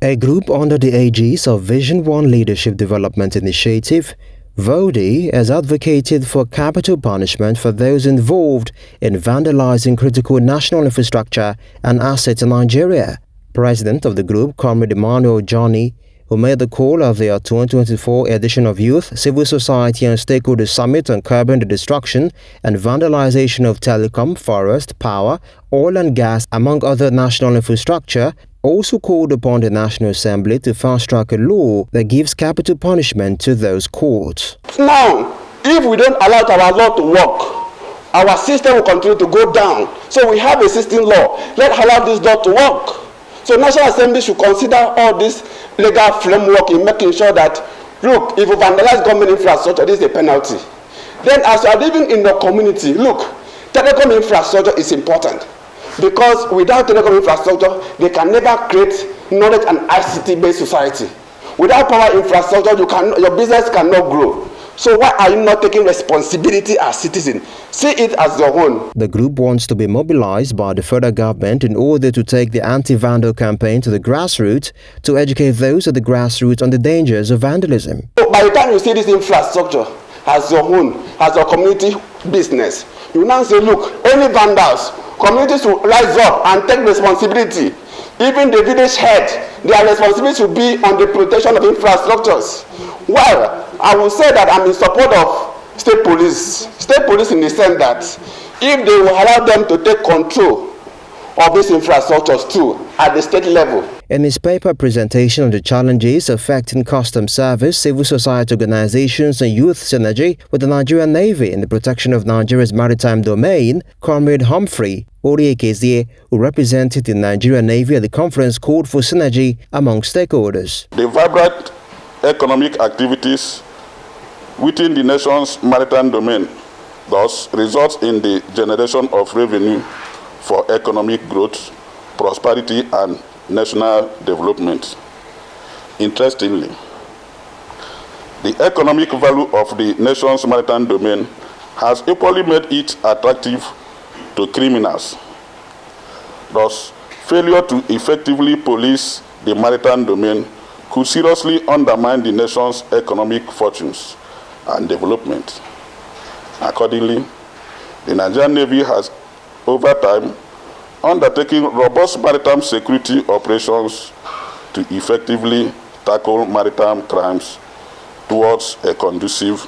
A group under the aegis of Vision 1 Leadership Development Initiative, voldi, has advocated for capital punishment for those involved in vandalizing critical national infrastructure and assets in Nigeria. President of the group, Comrade Emmanuel Johnny, who made the call of their 2024 edition of Youth, Civil Society and Stakeholder Summit on curbing the destruction and vandalization of telecom, forest, power, oil and gas, among other national infrastructure, also called upon the National Assembly to fast-track a law that gives capital punishment to those caught. Now, if we don't allow our law to work, our system will continue to go down. So we have a existing law. Let's allow this law to work. So National Assembly should consider all this legal framework in making sure that, look, if you vandalize government infrastructure, this is a penalty. Then as you are living in the community, look, telecom infrastructure is important. Because without telecom infrastructure, they can never create knowledge and ICT-based society. Without power infrastructure, your business cannot grow. So why are you not taking responsibility as citizens? See it as your own. The group wants to be mobilized by the federal government in order to take the anti-vandal campaign to the grassroots to educate those at the grassroots on the dangers of vandalism. So by the time you see this infrastructure as your own, as your community business, you now say, look, any vandals, communities will rise up and take responsibility. Even the village head, their responsibility will be on the protection of infrastructures. Well, I will say that I'm in support of state police in the sense that if they will allow them to take control of these infrastructures too at the state level. In his paper presentation on the challenges affecting customs service, civil society organizations and youth synergy with the Nigerian Navy in the protection of Nigeria's maritime domain, Comrade Humphrey Oriekezie, who represented the Nigerian Navy at the conference, called for synergy among stakeholders. The vibrant economic activities within the nation's maritime domain thus results in the generation of revenue for economic growth, prosperity and national development. Interestingly, the economic value of the nation's maritime domain has equally made it attractive to criminals. Thus, failure to effectively police the maritime domain could seriously undermine the nation's economic fortunes and development. Accordingly, the Nigerian Navy has, over time, undertaking robust maritime security operations to effectively tackle maritime crimes towards a conducive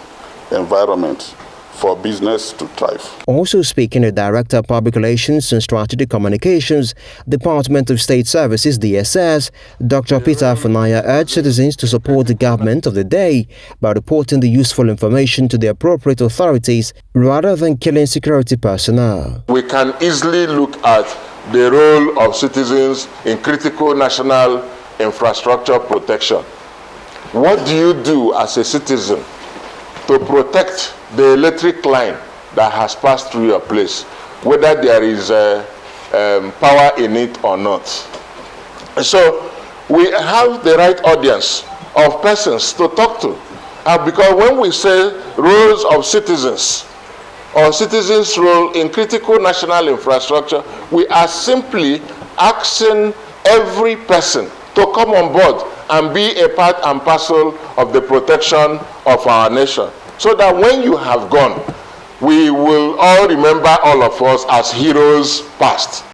environment for business to thrive. Also speaking, the Director of Public Relations and Strategic Communications, Department of State Services, DSS, Dr. Peter Funaya, urged citizens to support the government of the day by reporting the useful information to the appropriate authorities rather than killing security personnel. We can easily look at the role of citizens in critical national infrastructure protection. What do you do as a citizen to protect the electric line that has passed through your place, whether there is power in it or not? So we have the right audience of persons to talk to. Because when we say roles of citizens or citizens' role in critical national infrastructure, we are simply asking every person to come on board and be a part and parcel of the protection of our nation. So that when you have gone, we will all remember all of us as heroes past.